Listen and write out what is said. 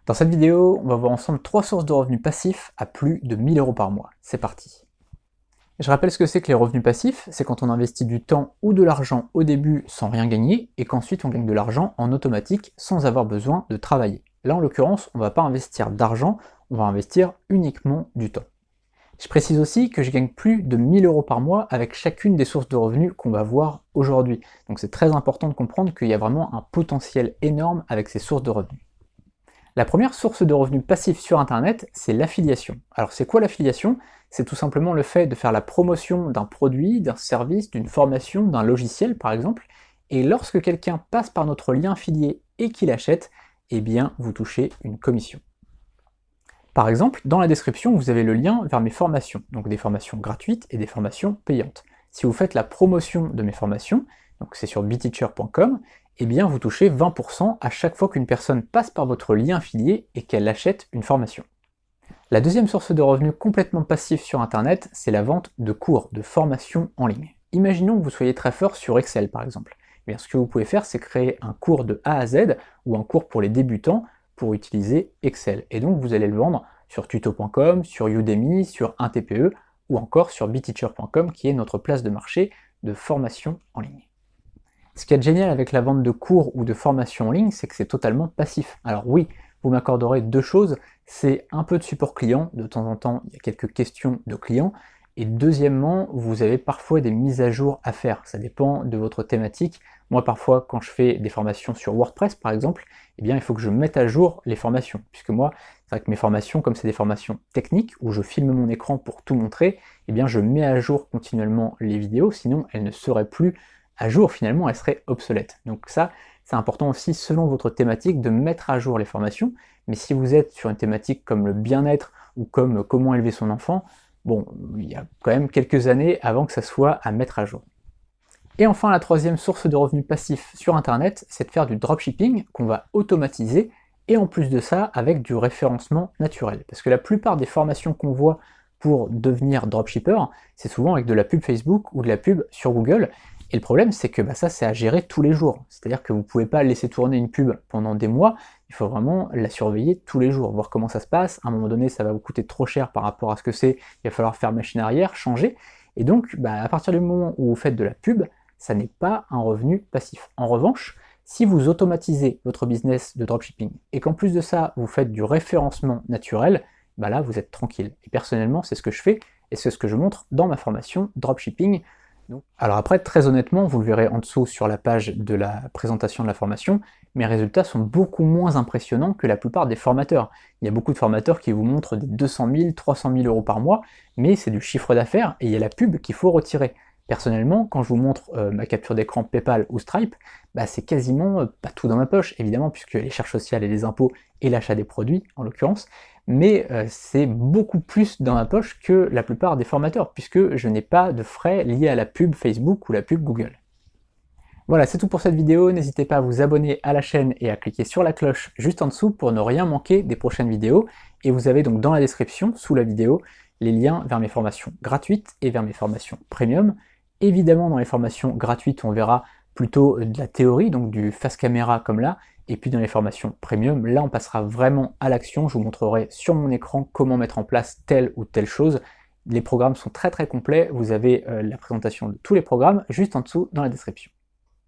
Dans cette vidéo, on va voir ensemble 3 sources de revenus passifs à plus de 1000 € par mois. C'est parti. Je rappelle ce que c'est que les revenus passifs, c'est quand on investit du temps ou de l'argent au début sans rien gagner, et qu'ensuite on gagne de l'argent en automatique sans avoir besoin de travailler. Là en l'occurrence, on ne va pas investir d'argent, on va investir uniquement du temps. Je précise aussi que je gagne plus de 1000 € par mois avec chacune des sources de revenus qu'on va voir aujourd'hui. Donc c'est très important de comprendre qu'il y a vraiment un potentiel énorme avec ces sources de revenus. La première source de revenus passifs sur Internet, c'est l'affiliation. Alors c'est quoi l'affiliation? C'est tout simplement le fait de faire la promotion d'un produit, d'un service, d'une formation, d'un logiciel par exemple, et lorsque quelqu'un passe par notre lien affilié et qu'il achète, eh bien vous touchez une commission. Par exemple, dans la description, vous avez le lien vers mes formations, donc des formations gratuites et des formations payantes. Si vous faites la promotion de mes formations, donc c'est sur bteacher.com, eh bien vous touchez 20% à chaque fois qu'une personne passe par votre lien affilié et qu'elle achète une formation. La deuxième source de revenus complètement passif sur Internet, c'est la vente de cours, de formations en ligne. Imaginons que vous soyez très fort sur Excel par exemple. Eh bien, ce que vous pouvez faire, c'est créer un cours de A à Z ou un cours pour les débutants pour utiliser Excel. Et donc vous allez le vendre sur tuto.com, sur Udemy, sur 1TPE ou encore sur bteacher.com qui est notre place de marché de formation en ligne. Ce qui est génial avec la vente de cours ou de formation en ligne, c'est que c'est totalement passif. Alors oui, vous m'accorderez deux choses, c'est un peu de support client, de temps en temps il y a quelques questions de clients, et deuxièmement, vous avez parfois des mises à jour à faire, ça dépend de votre thématique. Moi parfois quand je fais des formations sur WordPress par exemple, eh bien il faut que je mette à jour les formations, puisque moi, c'est vrai que mes formations, comme c'est des formations techniques, où je filme mon écran pour tout montrer, eh bien je mets à jour continuellement les vidéos, sinon elles ne seraient plus à jour, finalement, elle serait obsolète. Donc ça, c'est important aussi, selon votre thématique, de mettre à jour les formations. Mais si vous êtes sur une thématique comme le bien-être ou comme comment élever son enfant, bon, il y a quand même quelques années avant que ça soit à mettre à jour. Et enfin, la troisième source de revenus passifs sur Internet, c'est de faire du dropshipping qu'on va automatiser, et en plus de ça, avec du référencement naturel. Parce que la plupart des formations qu'on voit pour devenir dropshipper, c'est souvent avec de la pub Facebook ou de la pub sur Google. Et le problème, c'est que ça, c'est à gérer tous les jours. C'est-à-dire que vous ne pouvez pas laisser tourner une pub pendant des mois, il faut vraiment la surveiller tous les jours, voir comment ça se passe. À un moment donné, ça va vous coûter trop cher par rapport à ce que c'est, il va falloir faire machine arrière, changer. Et donc, à partir du moment où vous faites de la pub, ça n'est pas un revenu passif. En revanche, si vous automatisez votre business de dropshipping et qu'en plus de ça, vous faites du référencement naturel, là, vous êtes tranquille. Et personnellement, c'est ce que je fais et c'est ce que je montre dans ma formation dropshipping. Alors après, très honnêtement, vous le verrez en dessous sur la page de la présentation de la formation, mes résultats sont beaucoup moins impressionnants que la plupart des formateurs. Il y a beaucoup de formateurs qui vous montrent des 200 000, 300 000 € par mois, mais c'est du chiffre d'affaires et il y a la pub qu'il faut retirer. Personnellement, quand je vous montre ma capture d'écran PayPal ou Stripe, c'est quasiment pas tout dans ma poche, évidemment, puisque les charges sociales et les impôts et l'achat des produits, en l'occurrence, mais c'est beaucoup plus dans ma poche que la plupart des formateurs, puisque je n'ai pas de frais liés à la pub Facebook ou la pub Google. Voilà, c'est tout pour cette vidéo, n'hésitez pas à vous abonner à la chaîne et à cliquer sur la cloche juste en dessous pour ne rien manquer des prochaines vidéos, et vous avez donc dans la description, sous la vidéo, les liens vers mes formations gratuites et vers mes formations premium. Évidemment, dans les formations gratuites, on verra plutôt de la théorie, donc du face caméra comme là, et puis dans les formations premium, là on passera vraiment à l'action, je vous montrerai sur mon écran comment mettre en place telle ou telle chose. Les programmes sont très très complets, vous avez la présentation de tous les programmes juste en dessous dans la description.